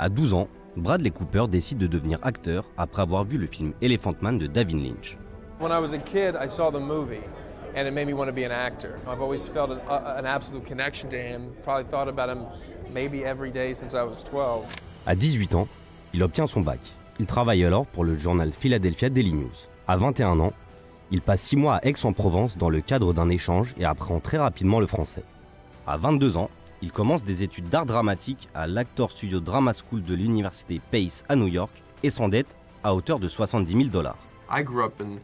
À 12 ans, Bradley Cooper décide de devenir acteur après avoir vu le film Elephant Man de David Lynch. When I was a kid, I saw the movie and it made me want to be an actor. I've always felt an absolute connection to him, probably thought about him maybe every day since I was 12. À 18 ans, il obtient son bac. Il travaille alors pour le journal Philadelphia Daily News. À 21 ans, il passe 6 mois à Aix-en-Provence dans le cadre d'un échange et apprend très rapidement le français. À 22 ans, il commence des études d'art dramatique à l'Actor Studio Drama School de l'université Pace à New York et s'endette à hauteur de $70 000. I grew up and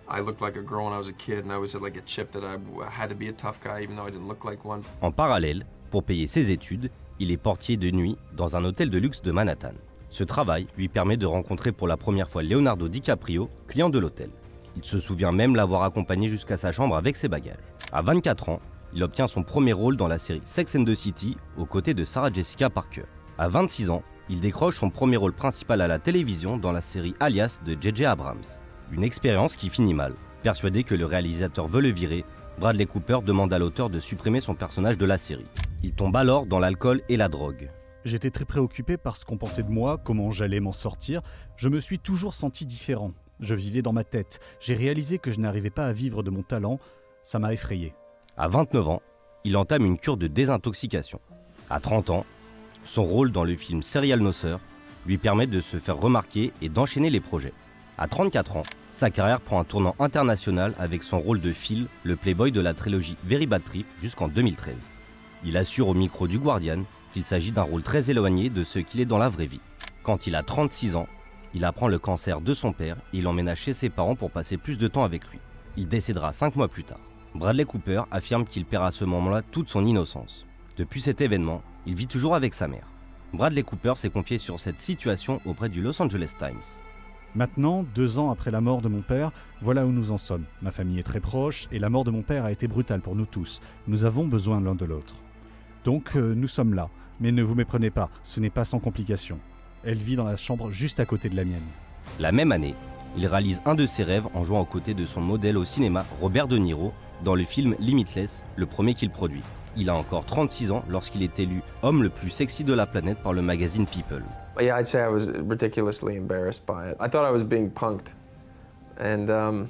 I looked like a girl when I was a kid and I always had like a chip that I had to be a tough guy even though I didn't look like one. En parallèle, pour payer ses études, il est portier de nuit dans un hôtel de luxe de Manhattan. Ce travail lui permet de rencontrer pour la première fois Leonardo DiCaprio, client de l'hôtel. Il se souvient même l'avoir accompagné jusqu'à sa chambre avec ses bagages. À 24 ans, il obtient son premier rôle dans la série Sex and the City aux côtés de Sarah Jessica Parker. À 26 ans, il décroche son premier rôle principal à la télévision dans la série Alias de J.J. Abrams. Une expérience qui finit mal. Persuadé que le réalisateur veut le virer, Bradley Cooper demande à l'auteur de supprimer son personnage de la série. Il tombe alors dans l'alcool et la drogue. J'étais très préoccupé par ce qu'on pensait de moi, comment j'allais m'en sortir. Je me suis toujours senti différent. Je vivais dans ma tête. J'ai réalisé que je n'arrivais pas à vivre de mon talent. Ça m'a effrayé. À 29 ans, il entame une cure de désintoxication. À 30 ans, son rôle dans le film Serial No Sir lui permet de se faire remarquer et d'enchaîner les projets. À 34 ans, sa carrière prend un tournant international avec son rôle de Phil, le playboy de la trilogie Very Bad Trip jusqu'en 2013. Il assure au micro du Guardian qu'il s'agit d'un rôle très éloigné de ce qu'il est dans la vraie vie. Quand il a 36 ans, il apprend le cancer de son père et il emménage chez ses parents pour passer plus de temps avec lui. Il décédera 5 mois plus tard. Bradley Cooper affirme qu'il perd à ce moment-là toute son innocence. Depuis cet événement, il vit toujours avec sa mère. Bradley Cooper s'est confié sur cette situation auprès du Los Angeles Times. Maintenant, 2 ans après la mort de mon père, voilà où nous en sommes. Ma famille est très proche et la mort de mon père a été brutale pour nous tous. Nous avons besoin l'un de l'autre. Donc nous sommes là. Mais ne vous méprenez pas, ce n'est pas sans complications. Elle vit dans la chambre juste à côté de la mienne. La même année, il réalise un de ses rêves en jouant aux côtés de son modèle au cinéma, Robert De Niro, dans le film Limitless, le premier qu'il produit. Il a encore 36 ans lorsqu'il est élu homme le plus sexy de la planète par le magazine People. Yeah, I'd say I was ridiculously embarrassed by it. I thought I was being punked. And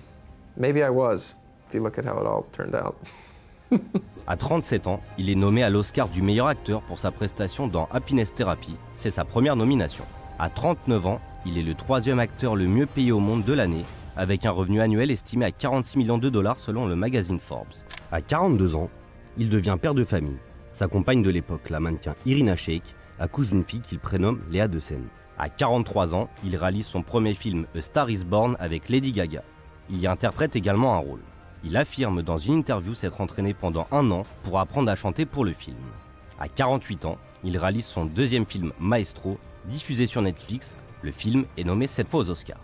maybe I was, if you look at how it all turned out. À 37 ans, il est nommé à l'Oscar du meilleur acteur pour sa prestation dans Happiness Therapy. C'est sa première nomination. À 39 ans, il est le 3e acteur le mieux payé au monde de l'année, avec un revenu annuel estimé à 46 millions de dollars selon le magazine Forbes. À 42 ans, il devient père de famille. Sa compagne de l'époque, la mannequin Irina Shayk, accouche d'une fille qu'il prénomme Léa Decenne. À 43 ans, il réalise son premier film A Star is Born avec Lady Gaga. Il y interprète également un rôle. Il affirme dans une interview s'être entraîné pendant 1 an pour apprendre à chanter pour le film. À 48 ans, il réalise son 2e film Maestro, diffusé sur Netflix. Le film est nommé 7 fois aux Oscars.